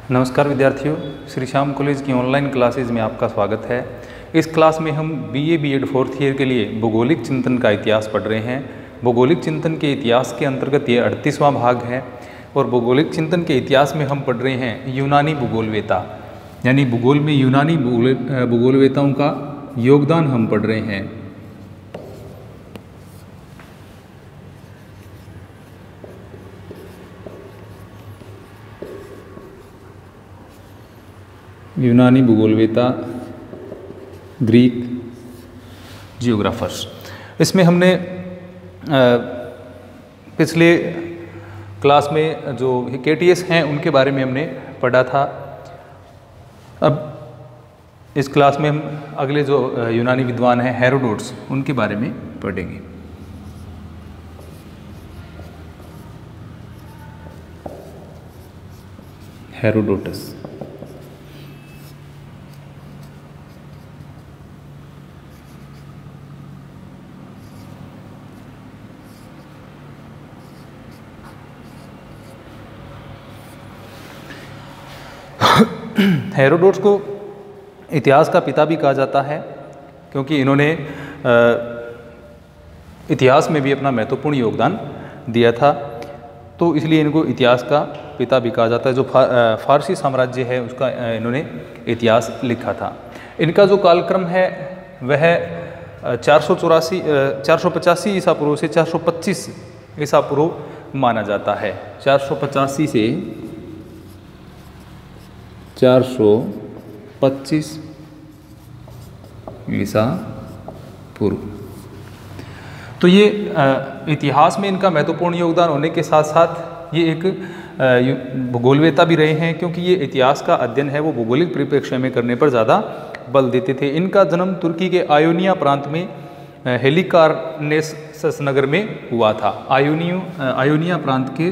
नमस्कार विद्यार्थियों, श्री श्याम कॉलेज की ऑनलाइन क्लासेज में आपका स्वागत है। इस क्लास में हम बीए बीएड फोर्थ ईयर के लिए भौगोलिक चिंतन का इतिहास पढ़ रहे हैं। भौगोलिक चिंतन के इतिहास के अंतर्गत ये 38वां भाग है और भौगोलिक चिंतन के इतिहास में हम पढ़ रहे हैं यूनानी भूगोलवेता, यानी भूगोल में यूनानी भूगोलवेताओं का योगदान हम पढ़ रहे हैं। यूनानी भूगोलवेता, ग्रीक जियोग्राफर्स। इसमें हमने पिछले क्लास में जो हेकेटियस हैं उनके बारे में हमने पढ़ा था। अब इस क्लास में हम अगले जो यूनानी विद्वान हैं हेरोडोटस, उनके बारे में पढ़ेंगे। हेरोडोटस हेरोडोटस को इतिहास का पिता भी कहा जाता है, क्योंकि इन्होंने इतिहास में भी अपना महत्वपूर्ण योगदान दिया था, तो इसलिए इनको इतिहास का पिता भी कहा जाता है। जो फारसी साम्राज्य है उसका इन्होंने इतिहास लिखा था। इनका जो कालक्रम है वह 485 ईसा पूर्व से 425 ईसा पूर्व माना जाता है। 485 से 425 ईसा पूर्व। तो ये इतिहास में इनका महत्वपूर्ण योगदान होने के साथ साथ ये एक भूगोलवेता भी रहे हैं, क्योंकि ये इतिहास का अध्ययन है वो भौगोलिक परिप्रेक्ष्य में करने पर ज़्यादा बल देते थे। इनका जन्म तुर्की के आयोनिया प्रांत में हेलिकार्नेसस नगर में हुआ था। आयोनिया प्रांत के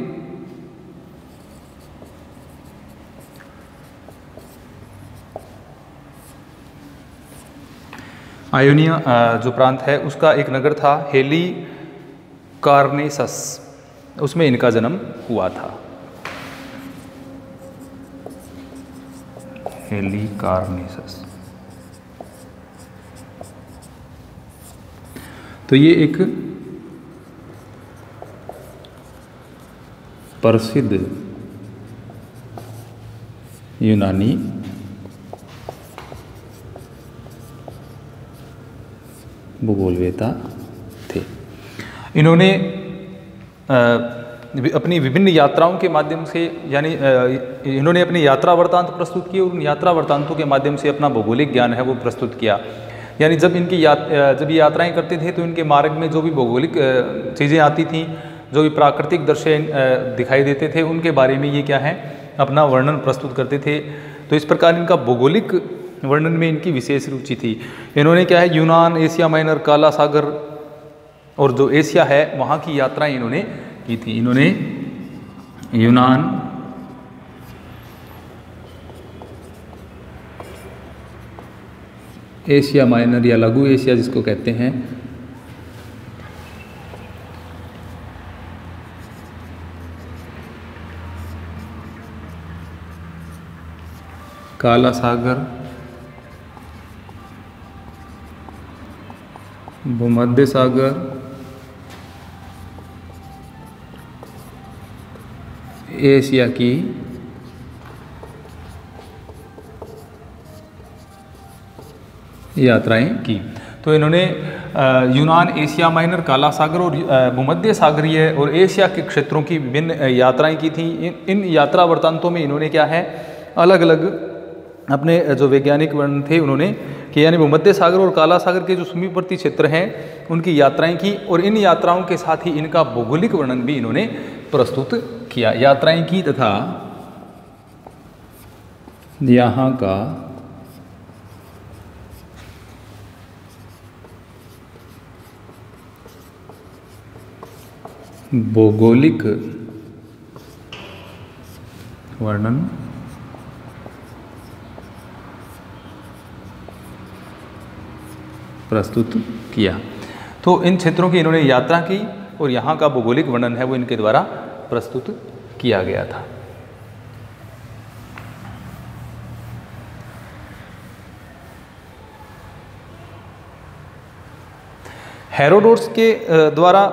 आयोनिया जो प्रांत है उसका एक नगर था हेलिकार्नेसस, उसमें इनका जन्म हुआ था। हेलिकार्नेसस। तो ये एक प्रसिद्ध यूनानी भूगोलवेता थे। इन्होंने अपनी विभिन्न यात्राओं के माध्यम से, यानी इन्होंने अपनी यात्रा वृत्तांत प्रस्तुत किए और उन यात्रा वृत्तांतों के माध्यम से अपना भौगोलिक ज्ञान है वो प्रस्तुत किया। यानी जब जब ये यात्राएं करते थे तो इनके मार्ग में जो भी भौगोलिक चीज़ें आती थीं, जो भी प्राकृतिक दृश्य दिखाई देते थे, उनके बारे में ये क्या है अपना वर्णन प्रस्तुत करते थे। तो इस प्रकार इनका भौगोलिक वर्णन में इनकी विशेष रुचि थी। इन्होंने क्या है यूनान, एशिया माइनर, काला सागर और जो एशिया है वहाँ की यात्राएं इन्होंने की थी। इन्होंने यूनान, एशिया माइनर या लघु एशिया जिसको कहते हैं, काला सागर, भूमध्य सागर, एशिया की यात्राएं की। तो इन्होंने यूनान, एशिया माइनर, काला सागर और भूमध्य सागरीय और एशिया के क्षेत्रों की विभिन्न यात्राएं की थी। इन यात्रा वृत्तांतों में इन्होंने क्या है अलग अलग अपने जो वैज्ञानिक वर्णन थे उन्होंने कि यानी भूमध्य सागर और काला सागर के जो समीपवर्ती क्षेत्र हैं उनकी यात्राएं की, और इन यात्राओं के साथ ही इनका भौगोलिक वर्णन भी इन्होंने प्रस्तुत किया। यात्राएं की तथा यहाँ का भौगोलिक वर्णन प्रस्तुत किया। तो इन क्षेत्रों की इन्होंने यात्रा की और यहाँ का भौगोलिक वर्णन है वो इनके द्वारा प्रस्तुत किया गया था। हेरोडोटस के द्वारा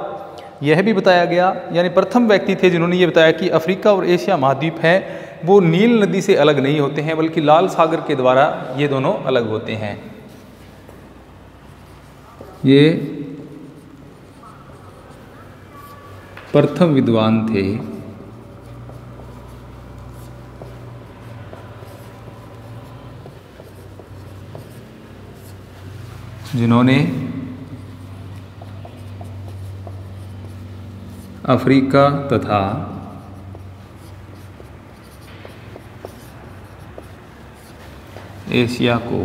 यह भी बताया गया, यानी प्रथम व्यक्ति थे जिन्होंने ये बताया कि अफ्रीका और एशिया महाद्वीप है वो नील नदी से अलग नहीं होते हैं, बल्कि लाल सागर के द्वारा ये दोनों अलग होते हैं। ये प्रथम विद्वान थे जिन्होंने अफ्रीका तथा एशिया को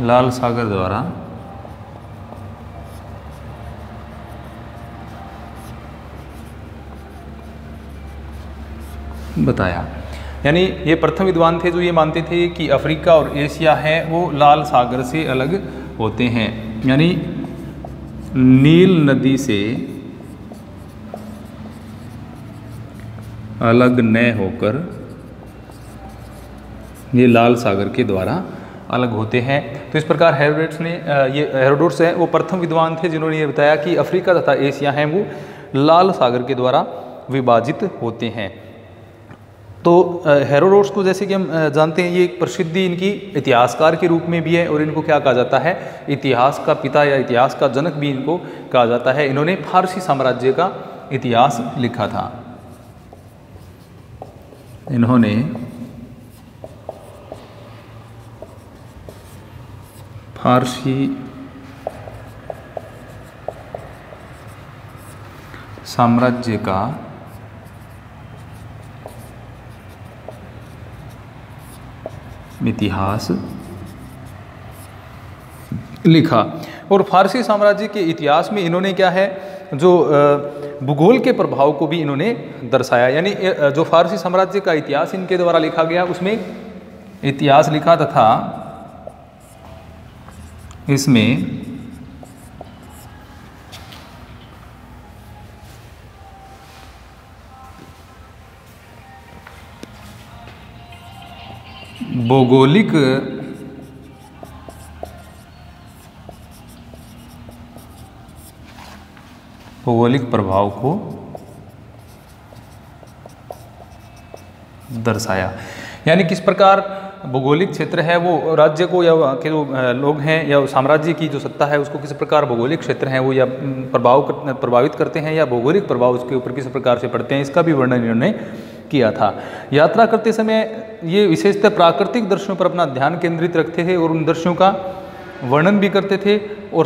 लाल सागर द्वारा बताया। यानी ये प्रथम विद्वान थे जो ये मानते थे कि अफ्रीका और एशिया है वो लाल सागर से अलग होते हैं, यानी नील नदी से अलग न होकर ये लाल सागर के द्वारा अलग होते हैं। तो इस प्रकार हेरोडोटस है वो प्रथम विद्वान थे जिन्होंने ये बताया कि अफ्रीका तथा एशिया हैं वो लाल सागर के द्वारा विभाजित होते हैं। तो हेरोडोटस को जैसे कि हम जानते हैं ये एक प्रसिद्धि इनकी इतिहासकार के रूप में भी है, और इनको क्या कहा जाता है, इतिहास का पिता या इतिहास का जनक भी इनको कहा जाता है। इन्होंने फारसी साम्राज्य का इतिहास लिखा था। इन्होंने फारसी साम्राज्य का इतिहास लिखा। और फारसी साम्राज्य के इतिहास में इन्होंने क्या है, जो भूगोल के प्रभाव को भी इन्होंने दर्शाया। यानी जो फारसी साम्राज्य का इतिहास इनके द्वारा लिखा गया उसमें इतिहास लिखा तथा इसमें भौगोलिक प्रभाव को दर्शाया। यानी किस प्रकार भौगोलिक क्षेत्र है वो राज्य को या वहाँ के जो लोग हैं या साम्राज्य की जो सत्ता है उसको किस प्रकार भौगोलिक क्षेत्र हैं वो या प्रभावित करते हैं, या भौगोलिक प्रभाव उसके ऊपर किस प्रकार से पड़ते हैं, इसका भी वर्णन इन्होंने किया था। यात्रा करते समय ये विशेषतः प्राकृतिक दृश्यों पर अपना ध्यान केंद्रित रखते थे और उन दृश्यों का वर्णन भी करते थे। और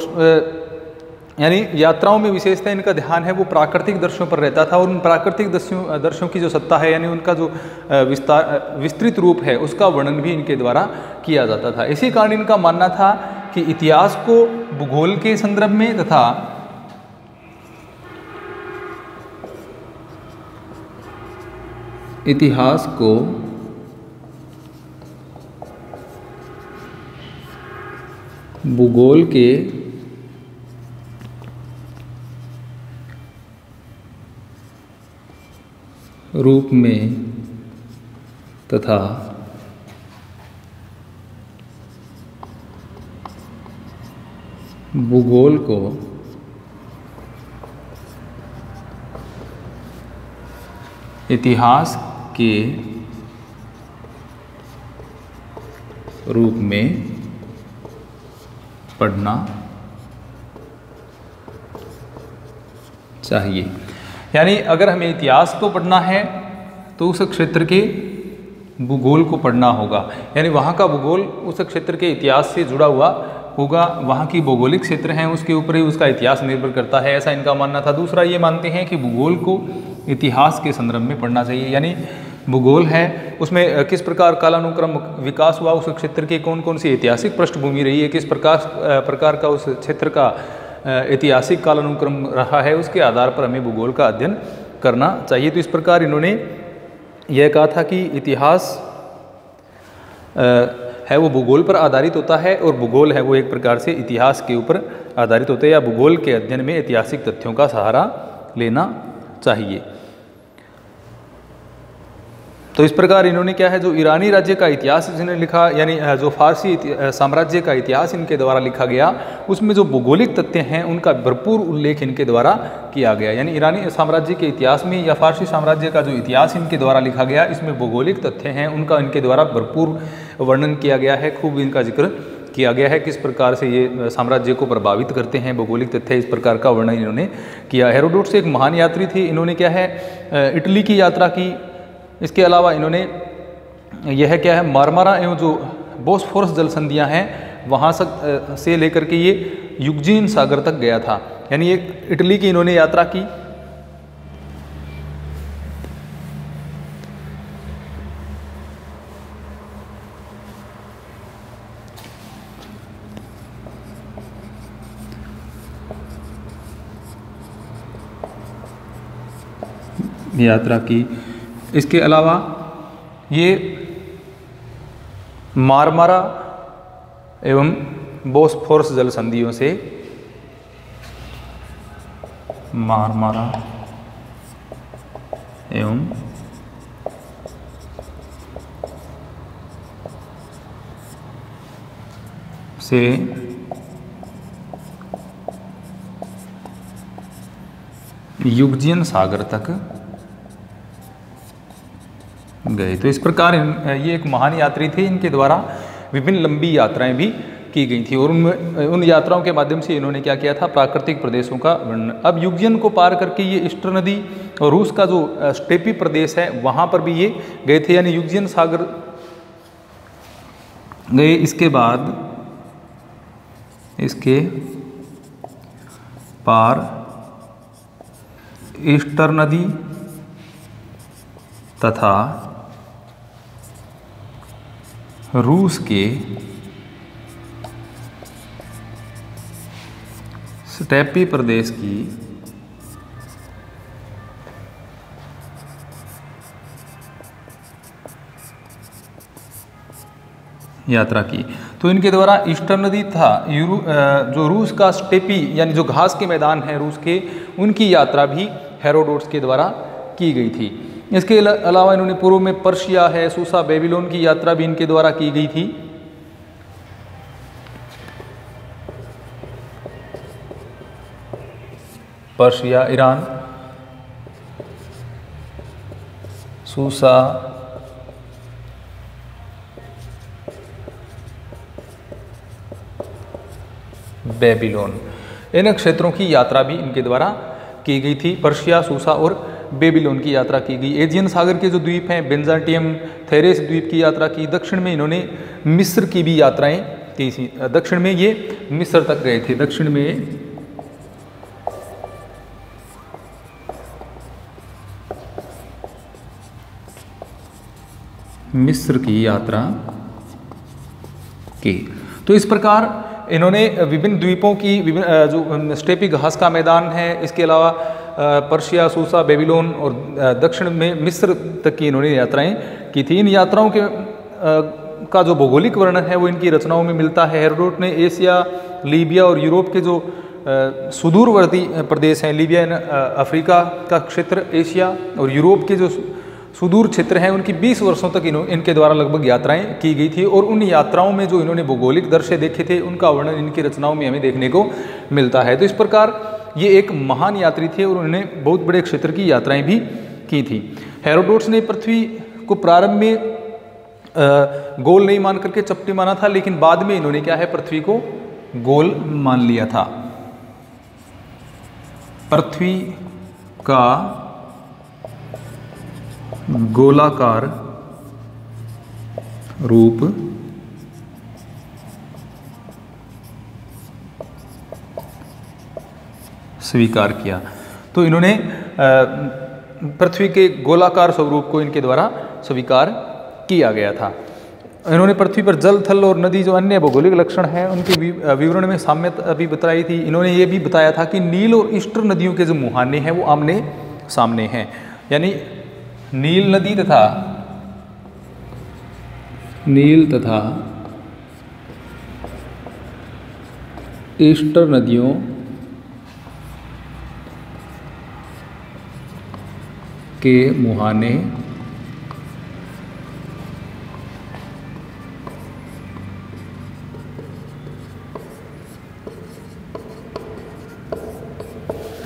यानी यात्राओं में विशेषतः इनका ध्यान है वो प्राकृतिक दृश्यों पर रहता था, और उन प्राकृतिक दृश्यों की जो सत्ता है यानी उनका जो विस्तृत रूप है उसका वर्णन भी इनके द्वारा किया जाता था। इसी कारण इनका मानना था कि इतिहास को भूगोल के संदर्भ में तथा इतिहास को भूगोल के रूप में तथा भूगोल को इतिहास के रूप में पढ़ना चाहिए। यानी अगर हमें इतिहास को पढ़ना है तो उस क्षेत्र के भूगोल को पढ़ना होगा, यानी वहाँ का भूगोल उस क्षेत्र के इतिहास से जुड़ा हुआ होगा। वहाँ की भौगोलिक क्षेत्र हैं उसके ऊपर ही उसका इतिहास निर्भर करता है, ऐसा इनका मानना था। दूसरा ये मानते हैं कि भूगोल को इतिहास के संदर्भ में पढ़ना चाहिए, यानी भूगोल है उसमें किस प्रकार कालानुक्रम विकास हुआ, उस क्षेत्र की कौन कौन सी ऐतिहासिक पृष्ठभूमि रही है, किस प्रकार का उस क्षेत्र का ऐतिहासिक कालानुक्रम रहा है, उसके आधार पर हमें भूगोल का अध्ययन करना चाहिए। तो इस प्रकार इन्होंने यह कहा था कि इतिहास है वो भूगोल पर आधारित होता है, और भूगोल है वो एक प्रकार से इतिहास के ऊपर आधारित होता है, या भूगोल के अध्ययन में ऐतिहासिक तथ्यों का सहारा लेना चाहिए। तो इस प्रकार इन्होंने क्या है, जो ईरानी राज्य का इतिहास जिन्हें लिखा, यानी जो फारसी साम्राज्य का इतिहास इनके द्वारा लिखा गया, उसमें जो भौगोलिक तथ्य हैं उनका भरपूर उल्लेख इनके द्वारा किया गया। यानी ईरानी साम्राज्य के इतिहास में या फारसी साम्राज्य का जो इतिहास इनके द्वारा लिखा गया, इसमें भौगोलिक तथ्य हैं उनका इनके द्वारा भरपूर वर्णन किया गया है, खूब इनका जिक्र किया गया है, किस प्रकार से ये साम्राज्य को प्रभावित करते हैं, भौगोलिक तथ्य इस प्रकार का वर्णन इन्होंने किया। हेरोडोटस एक महान यात्री थे, इन्होंने क्या है इटली की यात्रा की। इसके अलावा इन्होंने यह क्या है, मारमारा एवं जो बोस्फोरस जल संधियाँ हैं वहाँ से लेकर के ये युगजीन सागर तक गया था। यानी एक इटली की इन्होंने यात्रा की। इसके अलावा ये मारमारा एवं बोस्फोरस जल संधियों से मारमारा एवं से युगजियन सागर तक गए। तो इस प्रकार ये एक महान यात्री थे, इनके द्वारा विभिन्न लंबी यात्राएं भी की गई थी और उन यात्राओं के माध्यम से इन्होंने क्या किया था, प्राकृतिक प्रदेशों का वर्णन। अब युगजियन को पार करके ये ईस्टर नदी और रूस का जो स्टेपी प्रदेश है वहाँ पर भी ये गए थे, यानी युगजियन सागर गए। इसके बाद इसके पार ईस्टर नदी तथा रूस के स्टेपी प्रदेश की यात्रा की। तो इनके द्वारा ईस्टर नदी था जो रूस का स्टेपी यानी जो घास के मैदान हैं रूस के, उनकी यात्रा भी हेरोडोटस के द्वारा की गई थी। इसके अलावा इन्होंने पूर्व में पर्शिया है, सूसा, बेबीलोन की यात्रा भी इनके द्वारा की गई थी। पर्शिया, ईरान, सूसा, बेबीलोन, इन क्षेत्रों की यात्रा भी इनके द्वारा की गई थी। पर्शिया, सूसा और बेबीलोन की यात्रा की गई। एजियन सागर के जो द्वीप हैं, बेंजाटियम, थेरेस द्वीप की यात्रा की। दक्षिण में इन्होंने मिस्र की भी यात्राएं की थी। दक्षिण में ये मिस्र तक गए थे। दक्षिण में मिस्र की यात्रा की। तो इस प्रकार इन्होंने विभिन्न द्वीपों की जो स्टेपी घास का मैदान है, इसके अलावा पर्शिया, सूसा, बेबीलोन और दक्षिण में मिस्र तक की इन्होंने यात्राएं की थी। इन यात्राओं के का जो भौगोलिक वर्णन है वो इनकी रचनाओं में मिलता है। हेरोडोट ने एशिया, लीबिया और यूरोप के जो सुदूरवर्ती प्रदेश हैं, लीबिया, अफ्रीका का क्षेत्र, एशिया और यूरोप के जो सुदूर क्षेत्र हैं, उनकी 20 वर्षों तक इनके द्वारा लगभग यात्राएं की गई थी। और उन यात्राओं में जो इन्होंने भौगोलिक दृश्य देखे थे उनका वर्णन इनकी रचनाओं में हमें देखने को मिलता है। तो इस प्रकार ये एक महान यात्री थे और उन्होंने बहुत बड़े क्षेत्र की यात्राएं भी की थी। हेरोडोटस ने पृथ्वी को प्रारंभ में गोल नहीं मान करके चपटी माना था, लेकिन बाद में इन्होंने क्या है, पृथ्वी को गोल मान लिया था। पृथ्वी का गोलाकार रूप स्वीकार किया। तो इन्होंने पृथ्वी के गोलाकार स्वरूप को इनके द्वारा स्वीकार किया गया था। इन्होंने पृथ्वी पर जल, थल और नदी जो अन्य भौगोलिक लक्षण हैं उनके विवरण में साम्यता भी बताई थी। इन्होंने ये भी बताया था कि नील और ईस्टर नदियों के जो मुहाने हैं वो आमने सामने हैं, यानी नील नदी तथा ईस्टर नदियों के मुहाने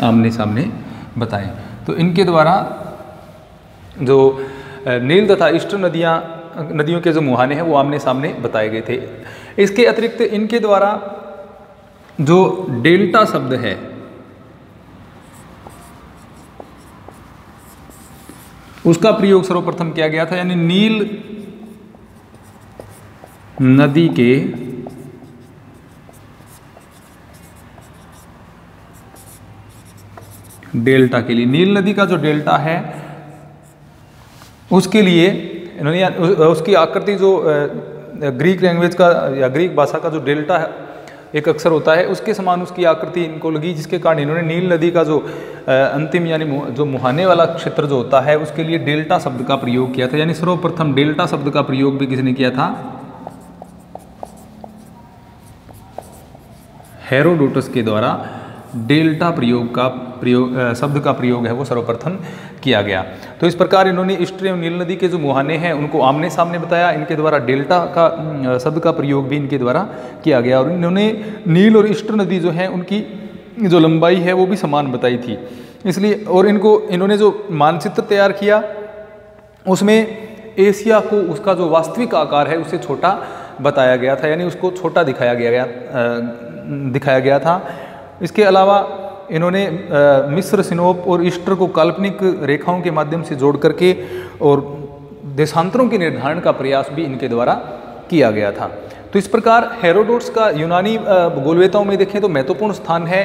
आमने सामने बताए। तो इनके द्वारा जो नील तथा ईस्ट नदियों के जो मुहाने हैं वो आमने सामने बताए गए थे। इसके अतिरिक्त इनके द्वारा जो डेल्टा शब्द है उसका प्रयोग सर्वप्रथम किया गया था, यानी नील नदी के डेल्टा के लिए, नील नदी का जो डेल्टा है उसके लिए इन्होंने उसकी आकृति जो ग्रीक लैंग्वेज का या ग्रीक भाषा का जो डेल्टा है एक अक्षर होता है उसके समान उसकी आकृति इनको लगी, जिसके कारण इन्होंने नील नदी का जो अंतिम यानी जो मुहाने वाला क्षेत्र जो होता है उसके लिए डेल्टा शब्द का प्रयोग किया था। यानी सर्वप्रथम डेल्टा शब्द का प्रयोग भी किसने किया था? हेरोडोटस के द्वारा डेल्टा शब्द का प्रयोग है वो सर्वप्रथम किया गया। तो इस प्रकार इन्होंने ईस्ट एवं नील नदी के जो मुहाने हैं उनको आमने सामने बताया, इनके द्वारा डेल्टा का शब्द का प्रयोग भी इनके द्वारा किया गया, और इन्होंने नील और ईस्ट नदी जो है उनकी जो लंबाई है वो भी समान बताई थी। इसलिए और इन्होंने जो मानचित्र तैयार किया उसमें एशिया को उसका जो वास्तविक आकार है उससे छोटा बताया गया था, यानी उसको छोटा दिखाया गया था। इसके अलावा इन्होंने मिस्र, सिनोप और ईस्टर को काल्पनिक रेखाओं के माध्यम से जोड़ करके और देशांतरों के निर्धारण का प्रयास भी इनके द्वारा किया गया था। तो इस प्रकार हेरोडोटस का यूनानी भूगोलवेताओं में देखें तो महत्वपूर्ण स्थान है।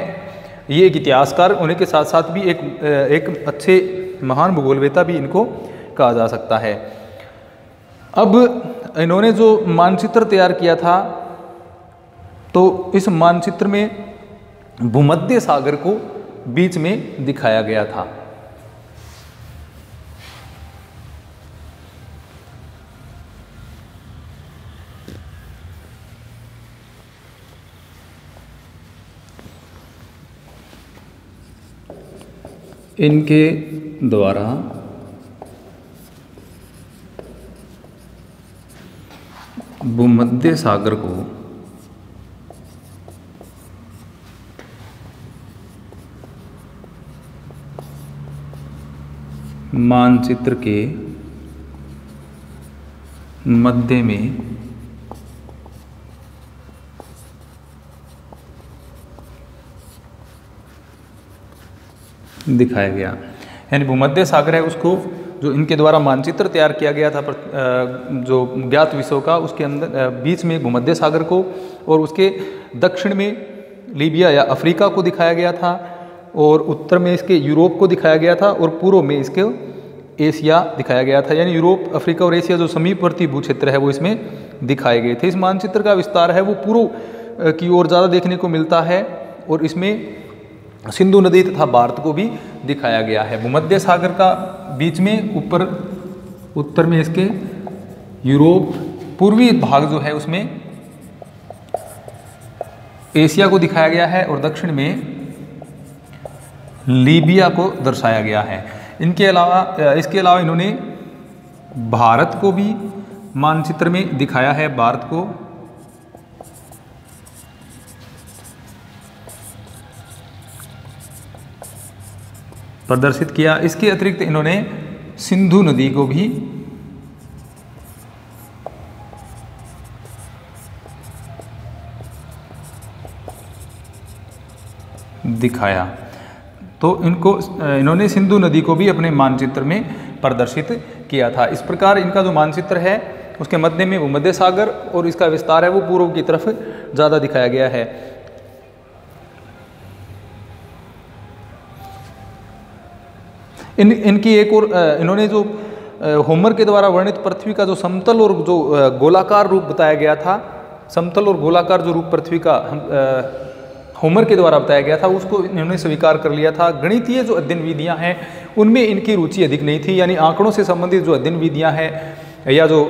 ये एक इतिहासकार होने के साथ साथ भी एक अच्छे महान भूगोलवेता भी इनको कहा जा सकता है। अब इन्होंने जो मानचित्र तैयार किया था तो इस मानचित्र में भूमध्य सागर को बीच में दिखाया गया था। इनके द्वारा भूमध्य सागर को मानचित्र के मध्य में दिखाया गया। यानी भूमध्य सागर है उसको जो इनके द्वारा मानचित्र तैयार किया गया था जो ज्ञात विषयों का, उसके अंदर बीच में भूमध्य सागर को और उसके दक्षिण में लीबिया या अफ्रीका को दिखाया गया था, और उत्तर में इसके यूरोप को दिखाया गया था, और पूर्व में इसके एशिया दिखाया गया था। यानी यूरोप, अफ्रीका और एशिया जो समीपवर्ती भू क्षेत्र है वो इसमें दिखाए गए थे। इस मानचित्र का विस्तार है वो पूर्व की ओर ज़्यादा देखने को मिलता है, और इसमें सिंधु नदी तथा भारत को भी दिखाया गया है। भूमध्य सागर का बीच में ऊपर उत्तर में इसके यूरोप, पूर्वी भाग जो है उसमें एशिया को दिखाया गया है, और दक्षिण में लीबिया को दर्शाया गया है। इसके अलावा इन्होंने भारत को भी मानचित्र में दिखाया है, भारत को प्रदर्शित किया। इसके अतिरिक्त इन्होंने सिंधु नदी को भी दिखाया। तो इन्होंने सिंधु नदी को भी अपने मानचित्र में प्रदर्शित किया था। इस प्रकार इनका जो मानचित्र है उसके मध्य में भूमध्य सागर और इसका विस्तार है वो पूर्व की तरफ ज़्यादा दिखाया गया है। इनकी एक और इन्होंने जो होमर के द्वारा वर्णित पृथ्वी का जो समतल और जो गोलाकार रूप बताया गया था, समतल और गोलाकार जो रूप पृथ्वी का होमर के द्वारा बताया गया था, उसको इन्होंने स्वीकार कर लिया था। गणितीय जो अध्ययन विधियां हैं उनमें इनकी रुचि अधिक नहीं थी, यानी आंकड़ों से संबंधित जो अध्ययन विधियां हैं या जो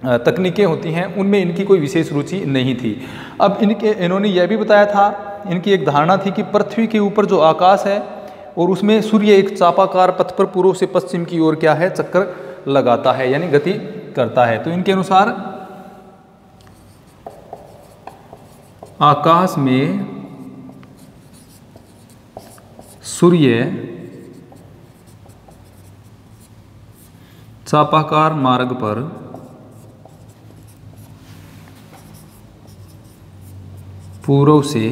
तकनीकें होती हैं उनमें इनकी कोई विशेष रुचि नहीं थी। अब इन्होंने यह भी बताया था, इनकी एक धारणा थी कि पृथ्वी के ऊपर जो आकाश है और उसमें सूर्य एक चापाकार पथ पर पूर्व से पश्चिम की ओर क्या है, चक्कर लगाता है, यानी गति करता है। तो इनके अनुसार आकाश में सूर्य चापाकार मार्ग पर पूर्व से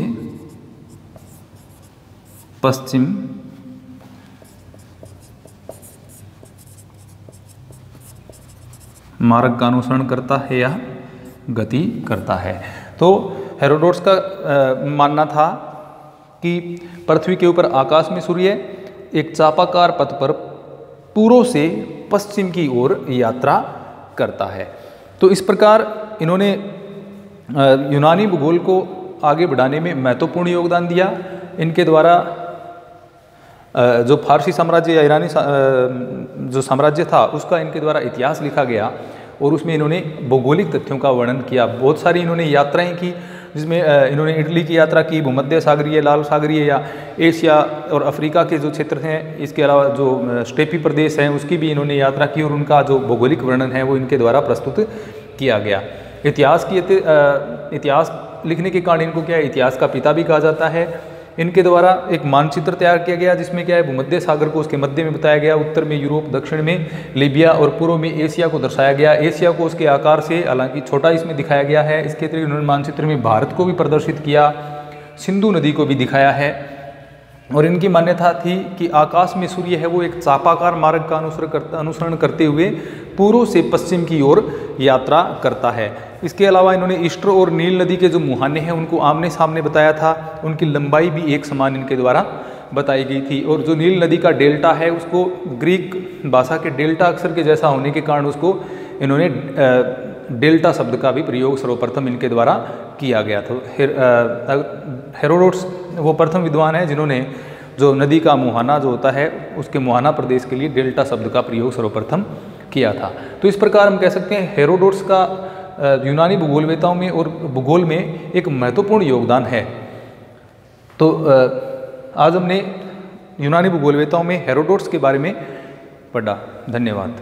पश्चिम मार्ग का अनुसरण करता है या गति करता है। तो हेरोडोटस का मानना था कि पृथ्वी के ऊपर आकाश में सूर्य एक चापाकार पथ पर पूर्व से पश्चिम की ओर यात्रा करता है। तो इस प्रकार इन्होंने यूनानी भूगोल को आगे बढ़ाने में महत्वपूर्ण योगदान दिया। इनके द्वारा जो फारसी साम्राज्य या ईरानी जो साम्राज्य था उसका इनके द्वारा इतिहास लिखा गया और उसमें इन्होंने भौगोलिक तथ्यों का वर्णन किया। बहुत सारी इन्होंने यात्राएं की, जिसमें इन्होंने इटली की यात्रा की, भूमध्य सागरीय, लाल सागरीय या एशिया और अफ्रीका के जो क्षेत्र हैं, इसके अलावा जो स्टेपी प्रदेश हैं उसकी भी इन्होंने यात्रा की और उनका जो भौगोलिक वर्णन है वो इनके द्वारा प्रस्तुत किया गया। इतिहास लिखने के कारण इनको क्या है, इतिहास का पिता भी कहा जाता है। इनके द्वारा एक मानचित्र तैयार किया गया जिसमें क्या है, भूमध्य सागर को उसके मध्य में बताया गया, उत्तर में यूरोप, दक्षिण में लीबिया और पूर्व में एशिया को दर्शाया गया। एशिया को उसके आकार से हालांकि छोटा इसमें दिखाया गया है। इसके अतिरिक्त उन्होंने मानचित्र में भारत को भी प्रदर्शित किया, सिंधु नदी को भी दिखाया है। और इनकी मान्यता थी कि आकाश में सूर्य है वो एक चापाकार मार्ग का अनुसरण करते हुए पूर्व से पश्चिम की ओर यात्रा करता है। इसके अलावा इन्होंने ईस्टर और नील नदी के जो मुहाने हैं उनको आमने सामने बताया था, उनकी लंबाई भी एक समान इनके द्वारा बताई गई थी। और जो नील नदी का डेल्टा है उसको ग्रीक भाषा के डेल्टा अक्षर के जैसा होने के कारण उसको इन्होंने डेल्टा शब्द का भी प्रयोग सर्वप्रथम इनके द्वारा किया गया। तो हेरोडोटस वो प्रथम विद्वान है जिन्होंने जो नदी का मुहाना जो होता है उसके मुहाना प्रदेश के लिए डेल्टा शब्द का प्रयोग सर्वप्रथम किया था। तो इस प्रकार हम कह सकते हैं हेरोडोटस का यूनानी भूगोलवेताओं में और भूगोल में एक महत्वपूर्ण योगदान है। तो आज हमने यूनानी भूगोलवेताओं में हेरोडोटस के बारे में पढ़ा। धन्यवाद।